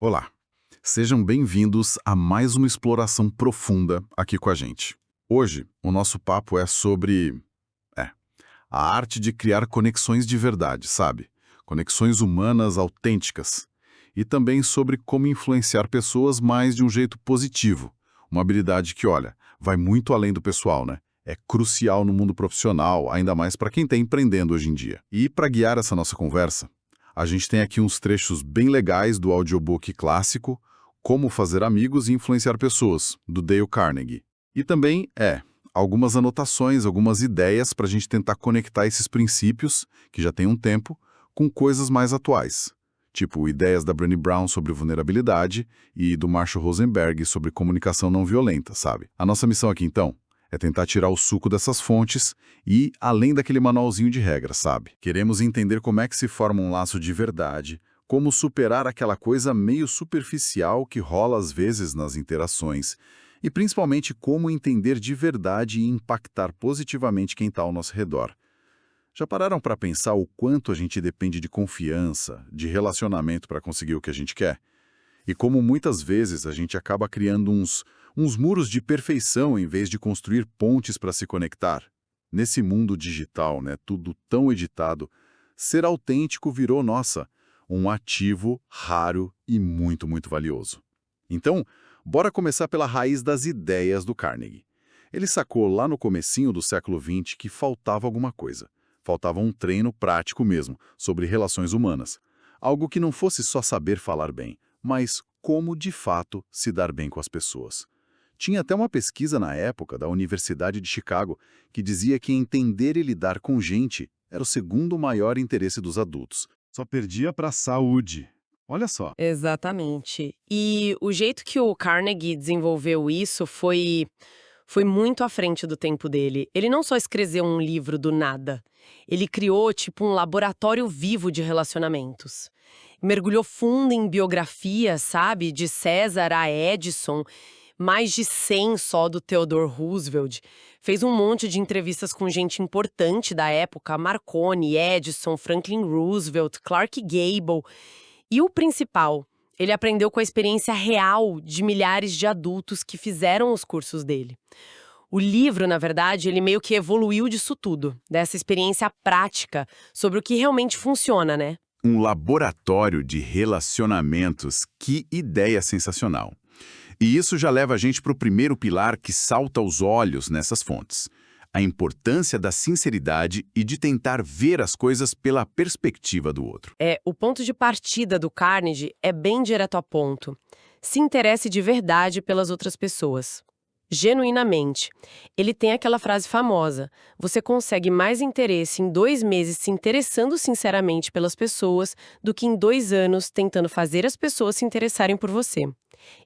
Olá, sejam bem-vindos a mais uma exploração profunda aqui com a gente. Hoje, o nosso papo é sobre, é, a arte de criar conexões de verdade, sabe? Conexões humanas autênticas. E também sobre como influenciar pessoas mais de um jeito positivo. Uma habilidade que, olha, vai muito além do pessoal, né? É crucial no mundo profissional, ainda mais para quem está empreendendo hoje em dia. E para guiar essa nossa conversa, a gente tem aqui uns trechos bem legais do audiobook clássico Como Fazer Amigos e Influenciar Pessoas, do Dale Carnegie. E também, algumas anotações, algumas ideias para a gente tentar conectar esses princípios, que já tem um tempo, com coisas mais atuais. Tipo, ideias da Brené Brown sobre vulnerabilidade e do Marshall Rosenberg sobre comunicação não violenta, sabe? A nossa missão aqui, então, é tentar tirar o suco dessas fontes e ir além daquele manualzinho de regras, sabe? Queremos entender como é que se forma um laço de verdade, como superar aquela coisa meio superficial que rola às vezes nas interações, e principalmente como entender de verdade e impactar positivamente quem está ao nosso redor. Já pararam para pensar o quanto a gente depende de confiança, de relacionamento para conseguir o que a gente quer? E como muitas vezes a gente acaba criando uns muros de perfeição em vez de construir pontes para se conectar. Nesse mundo digital, né, tudo tão editado, ser autêntico virou, nossa, um ativo raro e muito, muito valioso. Então, bora começar pela raiz das ideias do Carnegie. Ele sacou lá no comecinho do século XX que faltava alguma coisa. Faltava um treino prático mesmo, sobre relações humanas. Algo que não fosse só saber falar bem, mas como de fato se dar bem com as pessoas. Tinha até uma pesquisa na época da Universidade de Chicago que dizia que entender e lidar com gente era o segundo maior interesse dos adultos. Só perdia para a saúde. Olha só. Exatamente. E o jeito que o Carnegie desenvolveu isso foi muito à frente do tempo dele. Ele não só escreveu um livro do nada, ele criou tipo um laboratório vivo de relacionamentos. Mergulhou fundo em biografias, sabe, de César a Edison, mais de 100 só do Theodore Roosevelt. Fez um monte de entrevistas com gente importante da época, Marconi, Edison, Franklin Roosevelt, Clark Gable. E o principal, ele aprendeu com a experiência real de milhares de adultos que fizeram os cursos dele. O livro, na verdade, ele meio que evoluiu disso tudo, dessa experiência prática sobre o que realmente funciona, né? Um laboratório de relacionamentos. Que ideia sensacional. E isso já leva a gente para o primeiro pilar que salta aos olhos nessas fontes. A importância da sinceridade e de tentar ver as coisas pela perspectiva do outro. O ponto de partida do Carnegie é bem direto ao ponto. Se interesse de verdade pelas outras pessoas. Genuinamente. Ele tem aquela frase famosa: você consegue mais interesse em 2 meses se interessando sinceramente pelas pessoas do que em 2 anos tentando fazer as pessoas se interessarem por você.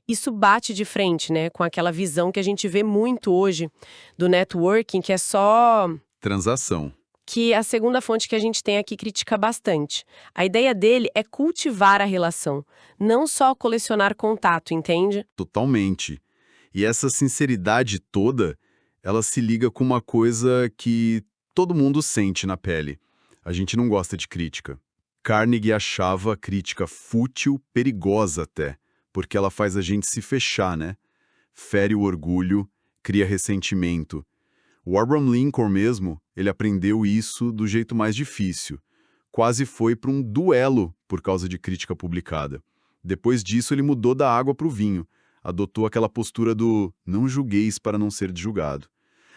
Isso bate de frente, né, com aquela visão que a gente vê muito hoje do networking, que é só Transação. que a segunda fonte que a gente tem aqui critica bastante. A ideia dele é cultivar a relação, não só colecionar contato, entende? Totalmente. E essa sinceridade toda, ela se liga com uma coisa que todo mundo sente na pele. A gente não gosta de crítica. Carnegie achava a crítica fútil, perigosa até, porque ela faz a gente se fechar, né? Fere o orgulho, cria ressentimento. O Abraham Lincoln mesmo, ele aprendeu isso do jeito mais difícil. Quase foi para um duelo por causa de crítica publicada. Depois disso, ele mudou da água para o vinho. Adotou aquela postura do não julgueis para não ser julgado.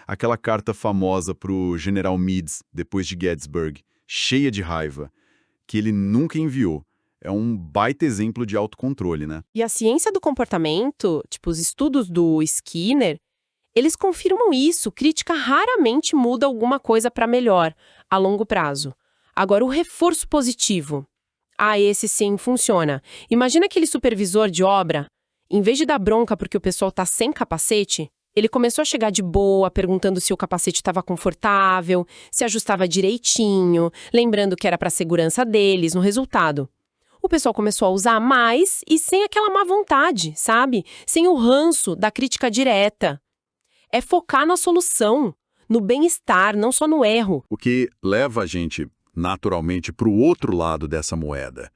Aquela carta famosa para o General Meades, depois de Gettysburg, cheia de raiva, que ele nunca enviou. É um baita exemplo de autocontrole, né? E a ciência do comportamento, tipo os estudos do Skinner, eles confirmam isso. Crítica raramente muda alguma coisa para melhor, a longo prazo. Agora, o reforço positivo. Esse sim funciona. Imagina aquele supervisor de obra. Em vez de dar bronca porque o pessoal tá sem capacete, ele começou a chegar de boa, perguntando se o capacete estava confortável, se ajustava direitinho, lembrando que era para a segurança deles no resultado. O pessoal começou a usar mais e sem aquela má vontade, sabe? Sem o ranço da crítica direta. É focar na solução, no bem-estar, não só no erro. O que leva a gente, naturalmente, para o outro lado dessa moeda.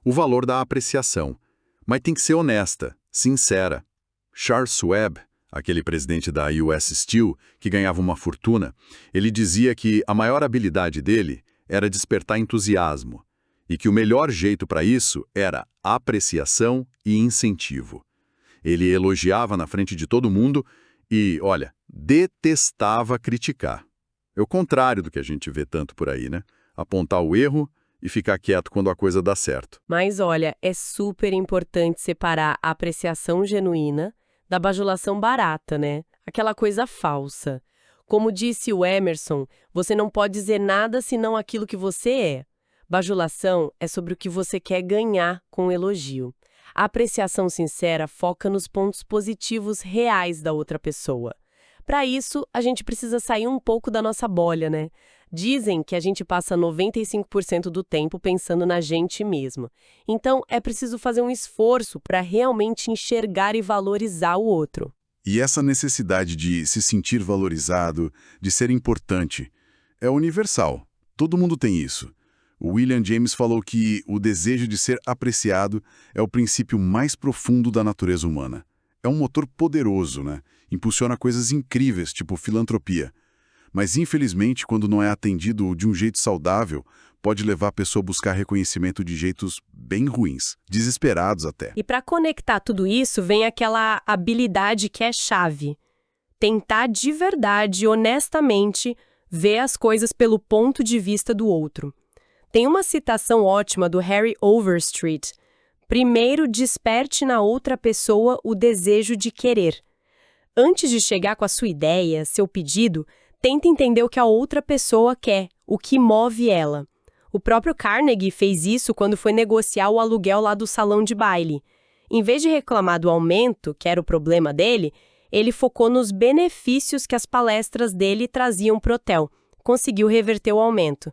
O valor da apreciação. Mas tem que ser honesta, sincera. Charles Schwab, aquele presidente da US Steel, que ganhava uma fortuna, ele dizia que a maior habilidade dele era despertar entusiasmo, e que o melhor jeito para isso era apreciação e incentivo. Ele elogiava na frente de todo mundo e, olha, detestava criticar. É o contrário do que a gente vê tanto por aí, né? Apontar o erro e ficar quieto quando a coisa dá certo. Mas olha, é super importante separar a apreciação genuína da bajulação barata, né? Aquela coisa falsa. Como disse o Emerson, você não pode dizer nada senão aquilo que você é. Bajulação é sobre o que você quer ganhar com o elogio. A apreciação sincera foca nos pontos positivos reais da outra pessoa. Para isso, a gente precisa sair um pouco da nossa bolha, né? Dizem que a gente passa 95% do tempo pensando na gente mesmo. Então, é preciso fazer um esforço para realmente enxergar e valorizar o outro. E essa necessidade de se sentir valorizado, de ser importante, é universal. Todo mundo tem isso. O William James falou que o desejo de ser apreciado é o princípio mais profundo da natureza humana. É um motor poderoso, né? Impulsiona coisas incríveis, tipo filantropia. Mas, infelizmente, quando não é atendido de um jeito saudável, pode levar a pessoa a buscar reconhecimento de jeitos bem ruins, desesperados até. E para conectar tudo isso, vem aquela habilidade que é chave. Tentar de verdade, honestamente, ver as coisas pelo ponto de vista do outro. Tem uma citação ótima do Harry Overstreet. Primeiro, desperte na outra pessoa o desejo de querer. Antes de chegar com a sua ideia, seu pedido, tenta entender o que a outra pessoa quer, o que move ela. O próprio Carnegie fez isso quando foi negociar o aluguel lá do salão de baile. Em vez de reclamar do aumento, que era o problema dele, ele focou nos benefícios que as palestras dele traziam para o hotel. Conseguiu reverter o aumento.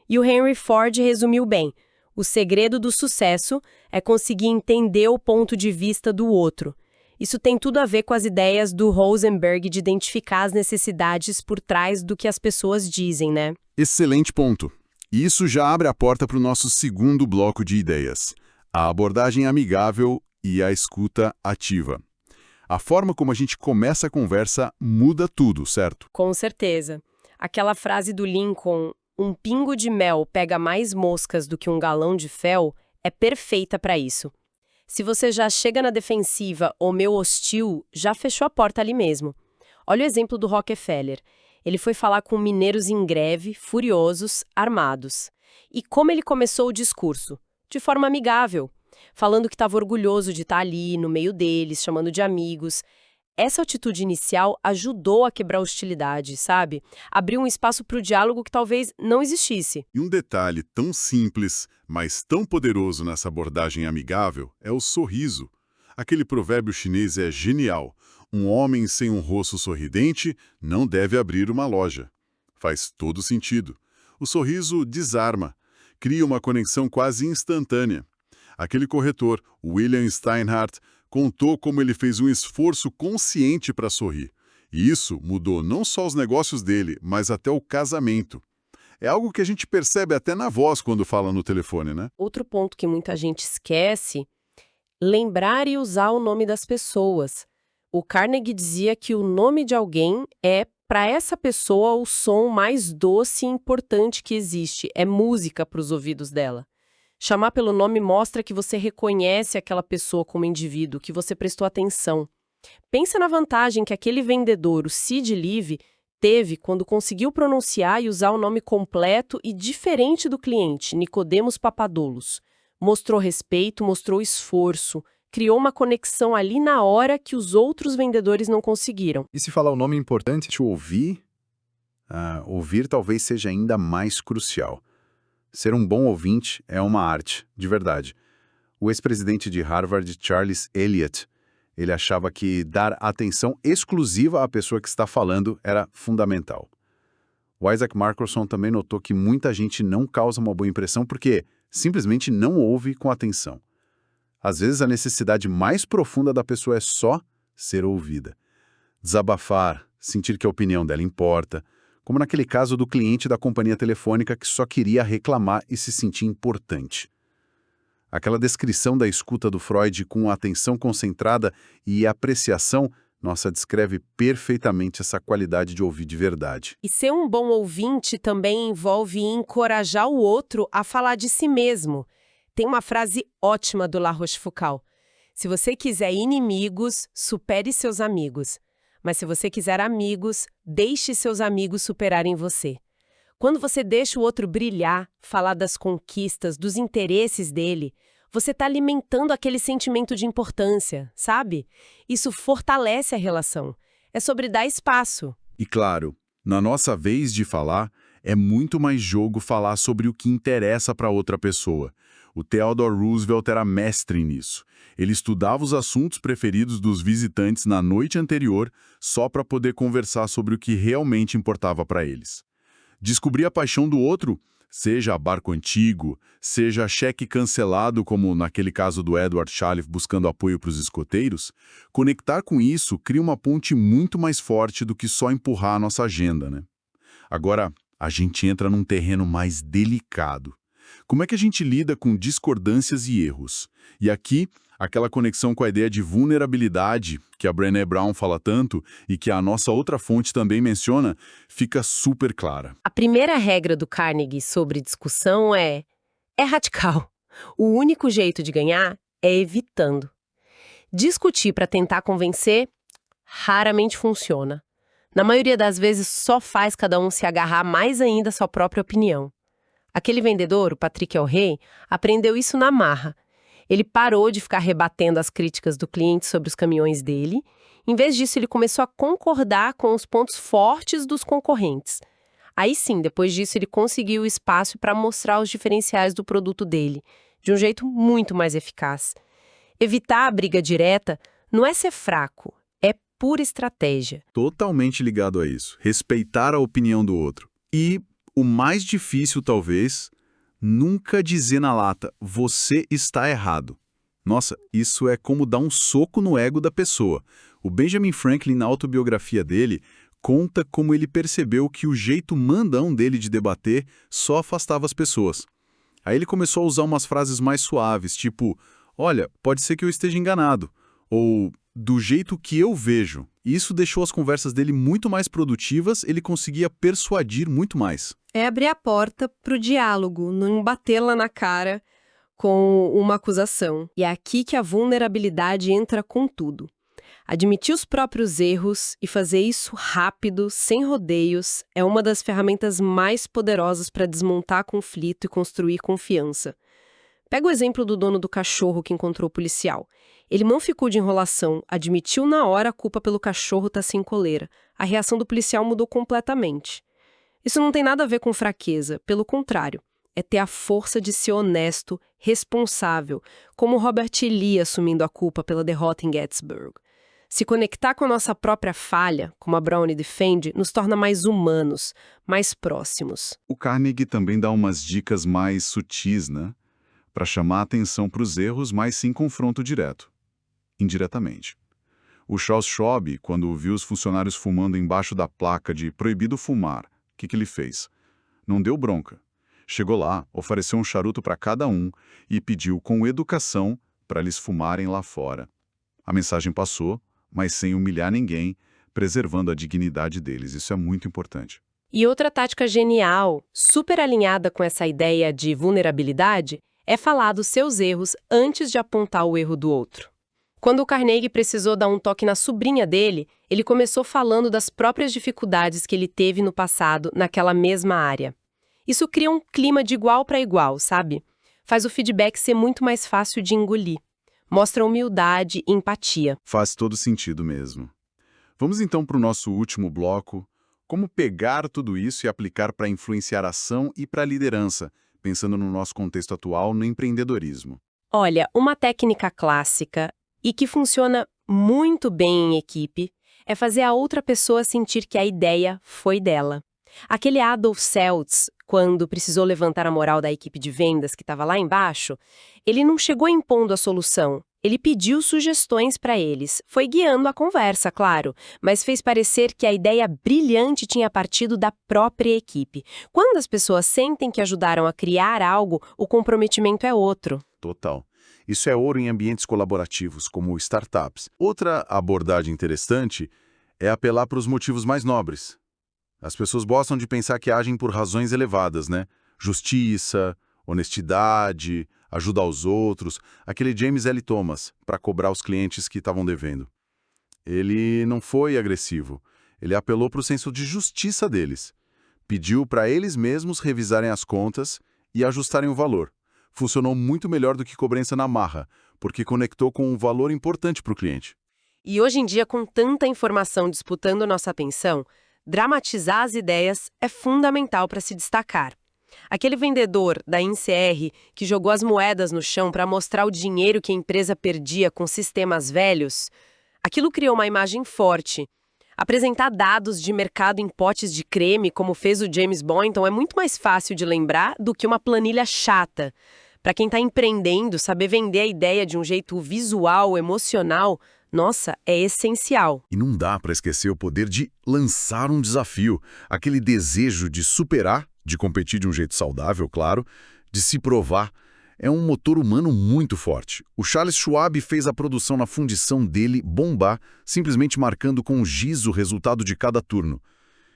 E o Henry Ford resumiu bem: o segredo do sucesso é conseguir entender o ponto de vista do outro. Isso tem tudo a ver com as ideias do Rosenberg de identificar as necessidades por trás do que as pessoas dizem, né? Excelente ponto. Isso já abre a porta para o nosso segundo bloco de ideias: a abordagem amigável e a escuta ativa. A forma como a gente começa a conversa muda tudo, certo? Com certeza. Aquela frase do Lincoln, um pingo de mel pega mais moscas do que um galão de fel, é perfeita para isso. Se você já chega na defensiva ou meio hostil, já fechou a porta ali mesmo. Olha o exemplo do Rockefeller. Ele foi falar com mineiros em greve, furiosos, armados. E como ele começou o discurso? De forma amigável, falando que estava orgulhoso de estar ali, no meio deles, chamando de amigos. Essa atitude inicial ajudou a quebrar a hostilidade, sabe? Abriu um espaço para o diálogo que talvez não existisse. E um detalhe tão simples, mas tão poderoso nessa abordagem amigável é o sorriso. Aquele provérbio chinês é genial. Um homem sem um rosto sorridente não deve abrir uma loja. Faz todo sentido. O sorriso desarma, cria uma conexão quase instantânea. Aquele corretor, William Steinhardt, contou como ele fez um esforço consciente para sorrir. E isso mudou não só os negócios dele, mas até o casamento. É algo que a gente percebe até na voz quando fala no telefone, né? Outro ponto que muita gente esquece, lembrar e usar o nome das pessoas. O Carnegie dizia que o nome de alguém é, para essa pessoa, o som mais doce e importante que existe. É música para os ouvidos dela. Chamar pelo nome mostra que você reconhece aquela pessoa como indivíduo, que você prestou atenção. Pensa na vantagem que aquele vendedor, o Sid Live, teve quando conseguiu pronunciar e usar o nome completo e diferente do cliente, Nicodemos Papadoulos. Mostrou respeito, mostrou esforço, criou uma conexão ali na hora que os outros vendedores não conseguiram. E se falar o nome importante, te ouvir, ouvir talvez seja ainda mais crucial. Ser um bom ouvinte é uma arte, de verdade. O ex-presidente de Harvard, Charles Eliot, ele achava que dar atenção exclusiva à pessoa que está falando era fundamental. O Isaac Markelson também notou que muita gente não causa uma boa impressão porque simplesmente não ouve com atenção. Às vezes a necessidade mais profunda da pessoa é só ser ouvida. Desabafar, sentir que a opinião dela importa, como naquele caso do cliente da companhia telefônica que só queria reclamar e se sentir importante. Aquela descrição da escuta do Freud com atenção concentrada e apreciação, nossa, descreve perfeitamente essa qualidade de ouvir de verdade. E ser um bom ouvinte também envolve encorajar o outro a falar de si mesmo. Tem uma frase ótima do La Rochefoucauld. Se você quiser inimigos, supere seus amigos. Mas se você quiser amigos, deixe seus amigos superarem você. Quando você deixa o outro brilhar, falar das conquistas, dos interesses dele, você está alimentando aquele sentimento de importância, sabe? Isso fortalece a relação. É sobre dar espaço. E claro, na nossa vez de falar, é muito mais jogo falar sobre o que interessa para outra pessoa. O Theodore Roosevelt era mestre nisso. Ele estudava os assuntos preferidos dos visitantes na noite anterior só para poder conversar sobre o que realmente importava para eles. Descobrir a paixão do outro, seja barco antigo, seja cheque cancelado, como naquele caso do Edward Shalif buscando apoio para os escoteiros, conectar com isso cria uma ponte muito mais forte do que só empurrar a nossa agenda, né? Agora, a gente entra num terreno mais delicado. Como é que a gente lida com discordâncias e erros? E aqui, aquela conexão com a ideia de vulnerabilidade, que a Brené Brown fala tanto e que a nossa outra fonte também menciona, fica super clara. A primeira regra do Carnegie sobre discussão é radical. O único jeito de ganhar é evitando. Discutir para tentar convencer raramente funciona. Na maioria das vezes, só faz cada um se agarrar mais ainda à sua própria opinião. Aquele vendedor, o Patrick El-Rey, aprendeu isso na marra. Ele parou de ficar rebatendo as críticas do cliente sobre os caminhões dele. Em vez disso, ele começou a concordar com os pontos fortes dos concorrentes. Aí sim, depois disso, ele conseguiu espaço para mostrar os diferenciais do produto dele, de um jeito muito mais eficaz. Evitar a briga direta não é ser fraco, é pura estratégia. Totalmente ligado a isso. Respeitar a opinião do outro. E o mais difícil, talvez, nunca dizer na lata, você está errado. Nossa, isso é como dar um soco no ego da pessoa. O Benjamin Franklin, na autobiografia dele, conta como ele percebeu que o jeito mandão dele de debater só afastava as pessoas. Aí ele começou a usar umas frases mais suaves, tipo, olha, pode ser que eu esteja enganado, ou do jeito que eu vejo. Isso deixou as conversas dele muito mais produtivas, ele conseguia persuadir muito mais. É abrir a porta para o diálogo, não batê-la na cara com uma acusação. E é aqui que a vulnerabilidade entra com tudo. Admitir os próprios erros e fazer isso rápido, sem rodeios, é uma das ferramentas mais poderosas para desmontar conflito e construir confiança. Pega o exemplo do dono do cachorro que encontrou o policial. Ele não ficou de enrolação, admitiu na hora a culpa pelo cachorro estar sem coleira. A reação do policial mudou completamente. Isso não tem nada a ver com fraqueza, pelo contrário. É ter a força de ser honesto, responsável, como Robert E. Lee assumindo a culpa pela derrota em Gettysburg. Se conectar com a nossa própria falha, como a Brownie defende, nos torna mais humanos, mais próximos. O Carnegie também dá umas dicas mais sutis, né? Para chamar a atenção para os erros, mas sem confronto direto. Indiretamente. O Charles Schwab, quando viu os funcionários fumando embaixo da placa de proibido fumar, o que ele fez? Não deu bronca. Chegou lá, ofereceu um charuto para cada um e pediu com educação para eles fumarem lá fora. A mensagem passou, mas sem humilhar ninguém, preservando a dignidade deles. Isso é muito importante. E outra tática genial, super alinhada com essa ideia de vulnerabilidade, é falar dos seus erros antes de apontar o erro do outro. Quando o Carnegie precisou dar um toque na sobrinha dele, ele começou falando das próprias dificuldades que ele teve no passado naquela mesma área. Isso cria um clima de igual para igual, sabe? Faz o feedback ser muito mais fácil de engolir. Mostra humildade e empatia. Faz todo sentido mesmo. Vamos então para o nosso último bloco. Como pegar tudo isso e aplicar para influenciar a ação e para a liderança, pensando no nosso contexto atual, no empreendedorismo. Olha, uma técnica clássica e que funciona muito bem em equipe é fazer a outra pessoa sentir que a ideia foi dela. Aquele Adolf Seltz, quando precisou levantar a moral da equipe de vendas que estava lá embaixo, ele não chegou impondo a solução. Ele pediu sugestões para eles. Foi guiando a conversa, claro, mas fez parecer que a ideia brilhante tinha partido da própria equipe. Quando as pessoas sentem que ajudaram a criar algo, o comprometimento é outro. Total. Isso é ouro em ambientes colaborativos, como startups. Outra abordagem interessante é apelar para os motivos mais nobres. As pessoas gostam de pensar que agem por razões elevadas, né? Justiça, honestidade, ajuda aos outros. Aquele James L. Thomas, para cobrar os clientes que estavam devendo. Ele não foi agressivo. Ele apelou para o senso de justiça deles. Pediu para eles mesmos revisarem as contas e ajustarem o valor. Funcionou muito melhor do que cobrança na marra, porque conectou com um valor importante para o cliente. E hoje em dia, com tanta informação disputando nossa atenção, dramatizar as ideias é fundamental para se destacar. Aquele vendedor da INCR que jogou as moedas no chão para mostrar o dinheiro que a empresa perdia com sistemas velhos, aquilo criou uma imagem forte. Apresentar dados de mercado em potes de creme, como fez o James Boynton, é muito mais fácil de lembrar do que uma planilha chata. Para quem está empreendendo, saber vender a ideia de um jeito visual, emocional, nossa, é essencial. E não dá para esquecer o poder de lançar um desafio, aquele desejo de superar, de competir de um jeito saudável, claro, de se provar. É um motor humano muito forte. O Charles Schwab fez a produção na fundição dele bombar, simplesmente marcando com giz o resultado de cada turno.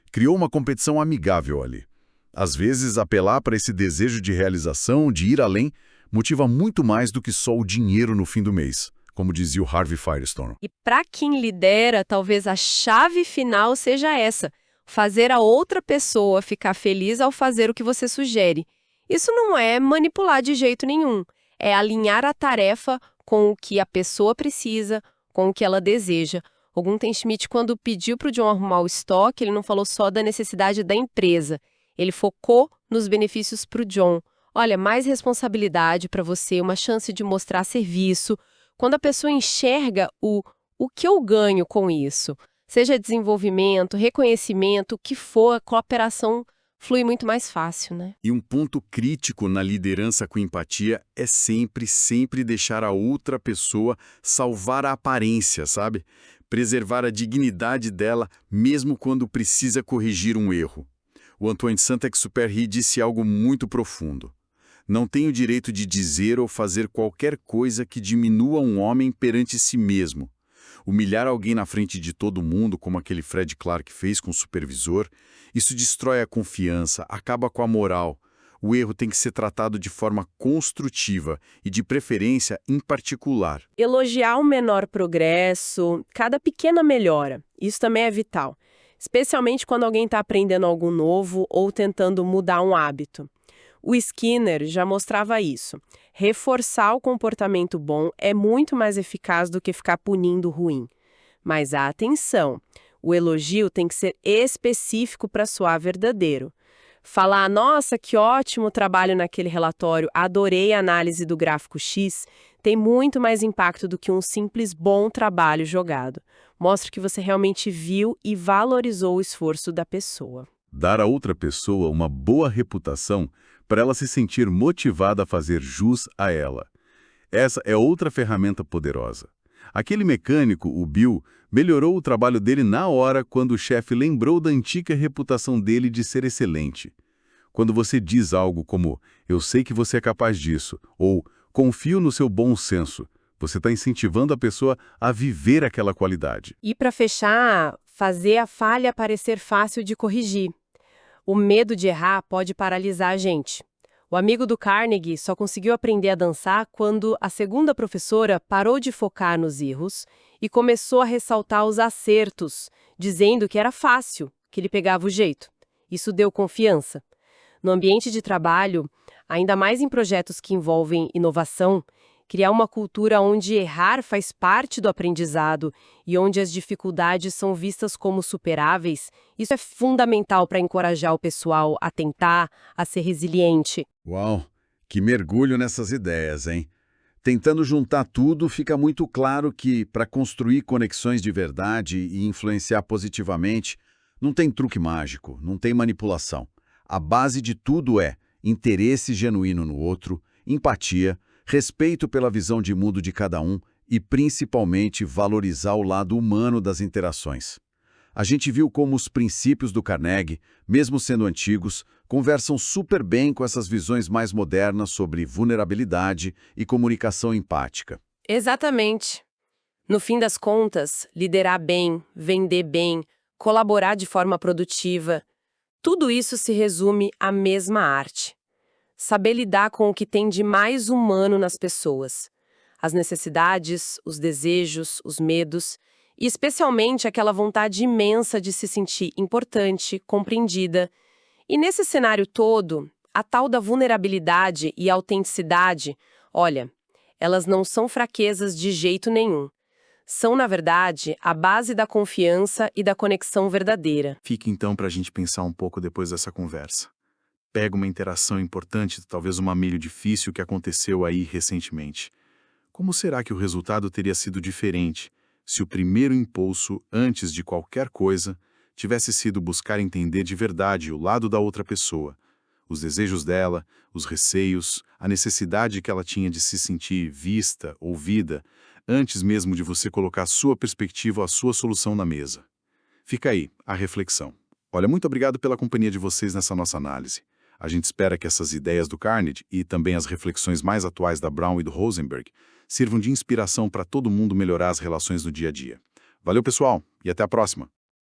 Criou uma competição amigável ali. Às vezes, apelar para esse desejo de realização, de ir além, motiva muito mais do que só o dinheiro no fim do mês, como dizia o Harvey Firestone. E para quem lidera, talvez a chave final seja essa: fazer a outra pessoa ficar feliz ao fazer o que você sugere. Isso não é manipular de jeito nenhum, é alinhar a tarefa com o que a pessoa precisa, com o que ela deseja. O Gunter Schmidt, quando pediu para o John arrumar o estoque, ele não falou só da necessidade da empresa, ele focou nos benefícios para o John. Olha, mais responsabilidade para você, uma chance de mostrar serviço. Quando a pessoa enxerga o que eu ganho com isso, seja desenvolvimento, reconhecimento, o que for, a cooperação flui muito mais fácil, né? E um ponto crítico na liderança com empatia é sempre deixar a outra pessoa salvar a aparência, sabe? Preservar a dignidade dela, mesmo quando precisa corrigir um erro. O Antoine de Saint-Exupéry disse algo muito profundo. Não tem o direito de dizer ou fazer qualquer coisa que diminua um homem perante si mesmo. Humilhar alguém na frente de todo mundo, como aquele Fred Clark fez com o supervisor, isso destrói a confiança, acaba com a moral. O erro tem que ser tratado de forma construtiva e, de preferência, em particular. Elogiar o menor progresso, cada pequena melhora, isso também é vital. Especialmente quando alguém está aprendendo algo novo ou tentando mudar um hábito. O Skinner já mostrava isso. Reforçar o comportamento bom é muito mais eficaz do que ficar punindo o ruim. Mas atenção, o elogio tem que ser específico para soar verdadeiro. Falar, nossa, que ótimo trabalho naquele relatório, adorei a análise do gráfico X, tem muito mais impacto do que um simples bom trabalho jogado. Mostra que você realmente viu e valorizou o esforço da pessoa. Dar a outra pessoa uma boa reputação para ela se sentir motivada a fazer jus a ela. Essa é outra ferramenta poderosa. Aquele mecânico, o Bill, melhorou o trabalho dele na hora quando o chefe lembrou da antiga reputação dele de ser excelente. Quando você diz algo como, eu sei que você é capaz disso, ou confio no seu bom senso, você está incentivando a pessoa a viver aquela qualidade. E para fechar, fazer a falha parecer fácil de corrigir. O medo de errar pode paralisar a gente. O amigo do Carnegie só conseguiu aprender a dançar quando a segunda professora parou de focar nos erros e começou a ressaltar os acertos, dizendo que era fácil, que ele pegava o jeito. Isso deu confiança. No ambiente de trabalho, ainda mais em projetos que envolvem inovação, criar uma cultura onde errar faz parte do aprendizado e onde as dificuldades são vistas como superáveis, isso é fundamental para encorajar o pessoal a tentar, a ser resiliente. Uau, que mergulho nessas ideias, hein? Tentando juntar tudo, fica muito claro que, para construir conexões de verdade e influenciar positivamente, não tem truque mágico, não tem manipulação. A base de tudo é interesse genuíno no outro, empatia, respeito pela visão de mundo de cada um e, principalmente, valorizar o lado humano das interações. A gente viu como os princípios do Carnegie, mesmo sendo antigos, conversam super bem com essas visões mais modernas sobre vulnerabilidade e comunicação empática. Exatamente. No fim das contas, liderar bem, vender bem, colaborar de forma produtiva, tudo isso se resume à mesma arte. Saber lidar com o que tem de mais humano nas pessoas. As necessidades, os desejos, os medos e especialmente aquela vontade imensa de se sentir importante, compreendida. E nesse cenário todo, a tal da vulnerabilidade e autenticidade, olha, elas não são fraquezas de jeito nenhum. São, na verdade, a base da confiança e da conexão verdadeira. Fica então para a gente pensar um pouco depois dessa conversa. Pega uma interação importante, talvez um milho difícil que aconteceu aí recentemente. Como será que o resultado teria sido diferente se o primeiro impulso, antes de qualquer coisa, tivesse sido buscar entender de verdade o lado da outra pessoa, os desejos dela, os receios, a necessidade que ela tinha de se sentir vista, ouvida, antes mesmo de você colocar a sua perspectiva, a sua solução na mesa? Fica aí a reflexão. Olha, muito obrigado pela companhia de vocês nessa nossa análise. A gente espera que essas ideias do Carnegie e também as reflexões mais atuais da Brown e do Rosenberg sirvam de inspiração para todo mundo melhorar as relações no dia a dia. Valeu, pessoal, e até a próxima!